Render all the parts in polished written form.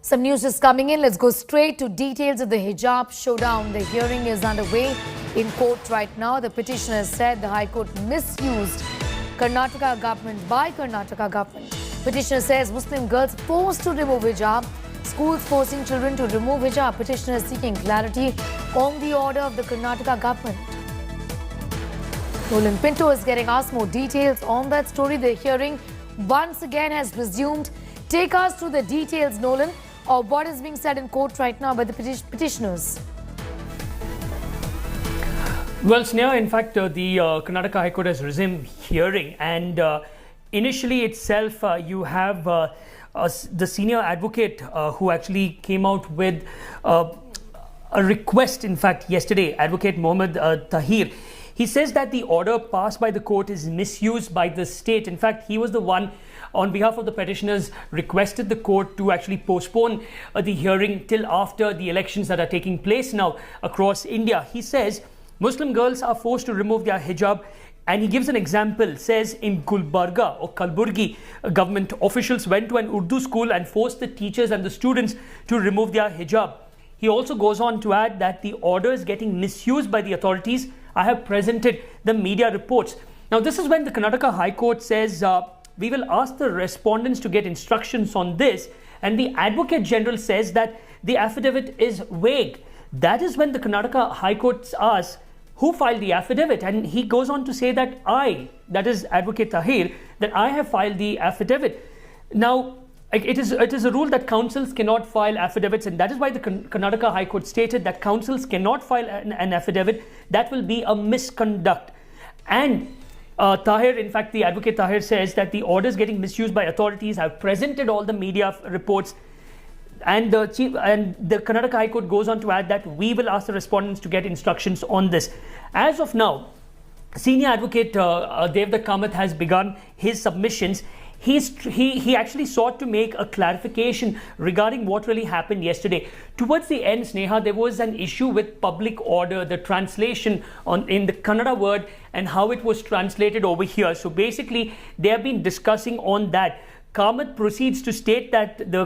Some news is coming in. Let's go straight to details of the hijab showdown. The hearing is underway in court right now. The petitioner said the High Court misused Karnataka government by Karnataka government. Petitioner says Muslim girls forced to remove hijab. Schools forcing children to remove hijab. Petitioner is seeking clarity on the order of the Karnataka government. Nolan Pinto is getting us more details on that story. The hearing once again has resumed. Take us through the details, Nolan, of what is being said in court right now by the petitioners. Well, Sneha, in fact, the Karnataka High Court has resumed hearing, and initially itself you have the senior advocate who actually came out with a request, in fact, yesterday, Advocate Mohammed Tahir. He says that the order passed by the court is misused by the state. In fact, he was the one, on behalf of the petitioners, requested the court to actually postpone the hearing till after the elections that are taking place now across India. He says Muslim girls are forced to remove their hijab, and he gives an example. Says in Gulbarga or Kalburgi, government officials went to an Urdu school and forced the teachers and the students to remove their hijab. He also goes on to add that the order is getting misused by the authorities. I have presented the media reports. Now, this is when the Karnataka High Court says we will ask the respondents to get instructions on this, and the Advocate General says that the affidavit is vague. That is when the Karnataka High Court asks who filed the affidavit, and he goes on to say that that is Advocate Tahir, that I have filed the affidavit. Now, it is a rule that councils cannot file affidavits, and that is why the Karnataka High Court stated that councils cannot file an affidavit. That will be a misconduct. And Tahir, in fact, the Advocate Tahir says that the order is getting misused by authorities. I've presented all the media reports, and the Karnataka High Court goes on to add that we will ask the respondents to get instructions on this. As of now, Senior Advocate Devdutt Kamath has begun his submissions. He actually sought to make a clarification regarding what really happened yesterday. Towards the end, Sneha, there was an issue with public order, the translation in the Kannada word and how it was translated over here. So basically, they have been discussing on that. Kamath proceeds to state that the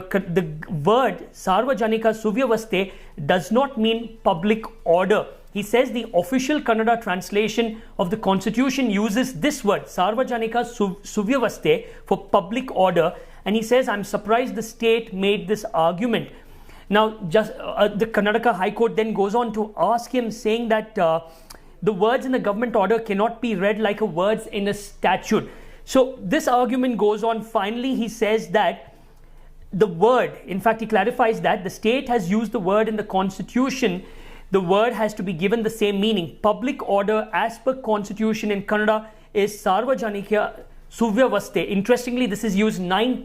word Sarvajanika Suvyavaste does not mean public order. He says the official Kannada translation of the constitution uses this word, Sarvajanika Suvyavaste, for public order. And he says, I'm surprised the state made this argument. Now, the Karnataka High Court then goes on to ask him, saying that the words in the government order cannot be read like words in a statute. So this argument goes on. Finally, he says that the word, in fact, he clarifies that the state has used the word in the constitution. The word has to be given the same meaning. Public order, as per constitution in Kannada, is Sarvajanika Suvyavaste. Interestingly, this is used nine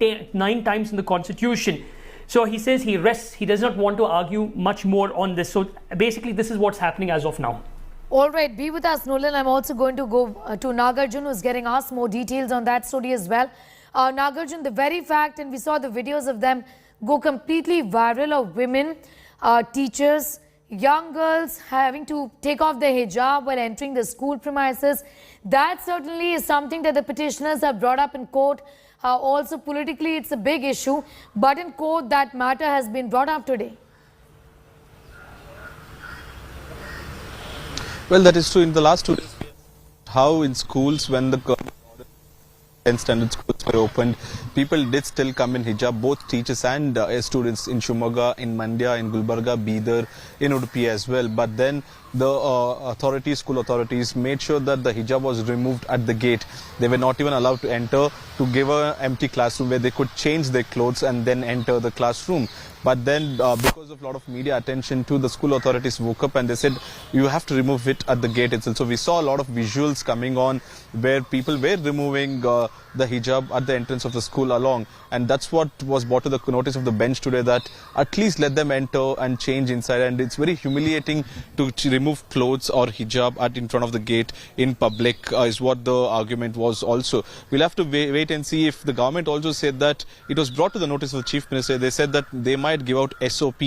times in the constitution. So he says he rests. He does not want to argue much more on this. So basically, this is what's happening as of now. All right, be with us, Nolan. I'm also going to go to Nagarjun, who's getting us more details on that story as well. Nagarjun, the very fact, and we saw the videos of them go completely viral, of women, teachers, young girls having to take off their hijab while entering the school premises. That certainly is something that the petitioners have brought up in court. Also, politically, it's a big issue. But in court, that matter has been brought up today. Well, that is true. In the last 2 days, how in schools, when the 10th standard schools were opened, people did still come in hijab, both teachers and students in Shumaga, in Mandya, in Gulbarga, Bidar, in Udupi as well. But then the school authorities made sure that the hijab was removed at the gate. They were not even allowed to enter, to give an empty classroom where they could change their clothes and then enter the classroom. But then because of a lot of media attention to, the school authorities woke up and they said, you have to remove it at the gate itself. So we saw a lot of visuals coming on where people were removing the hijab at the entrance of the school along. And that's what was brought to the notice of the bench today, that at least let them enter and change inside. And it's very humiliating to remove clothes or hijab in front of the gate in public, is what the argument was also. We'll have to wait and see if the government also said that it was brought to the notice of the Chief Minister. They said that they might give out SOP,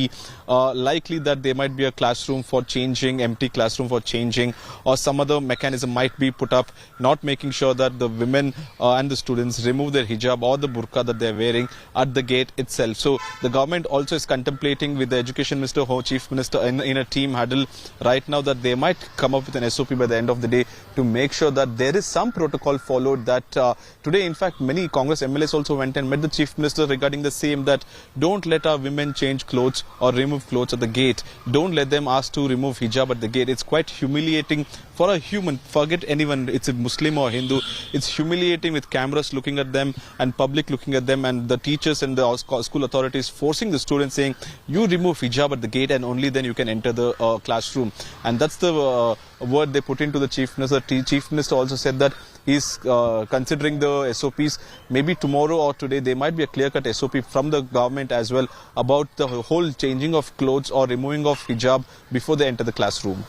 likely that there might be a classroom for changing, empty classroom for changing, or some other mechanism might be put up, not making sure that the women and the students remove their hijab or the burqa that they are wearing at the gate itself. So the government also is contemplating with the Education Minister or Chief Minister in a team huddle right now that they might come up with an SOP by the end of the day to make sure that there is some protocol followed. That today, in fact, many Congress MLAs also went and met the Chief Minister regarding the same, that don't let our women change clothes or remove clothes at the gate. Don't let them ask to remove hijab at the gate. It's quite humiliating for a human. Forget anyone, it's a Muslim or Hindu. It's humiliating with cameras looking at them and public looking at them, and the teachers and the school authorities forcing the students, saying you remove hijab at the gate and only then you can enter the classroom. And that's the word they put into the Chief Minister. Chief Minister also said that he's considering the SOPs. Maybe tomorrow or today there might be a clear-cut SOP from the government as well about the whole changing of clothes or removing of hijab before they enter the classroom.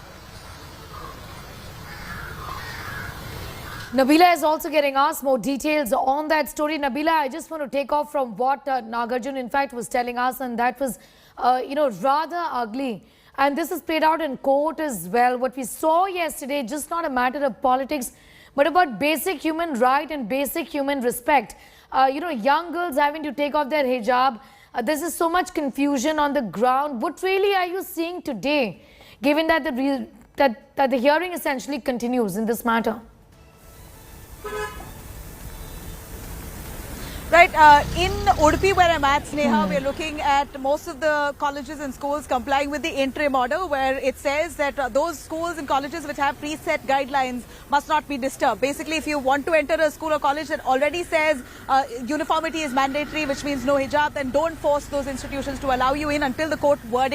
Nabila is also getting asked more details on that story. Nabila, I just want to take off from what Nagarjun in fact was telling us, and that was, rather ugly. And this is played out in court as well. What we saw yesterday, just not a matter of politics, but about basic human right and basic human respect. Young girls having to take off their hijab. This is so much confusion on the ground. What really are you seeing today, given that the hearing essentially continues in this matter? Right, in Udupi where I'm at, Sneha, we're looking at most of the colleges and schools complying with the interim order, where it says that those schools and colleges which have preset guidelines must not be disturbed. Basically, if you want to enter a school or college that already says uniformity is mandatory, which means no hijab, then don't force those institutions to allow you in until the court verdict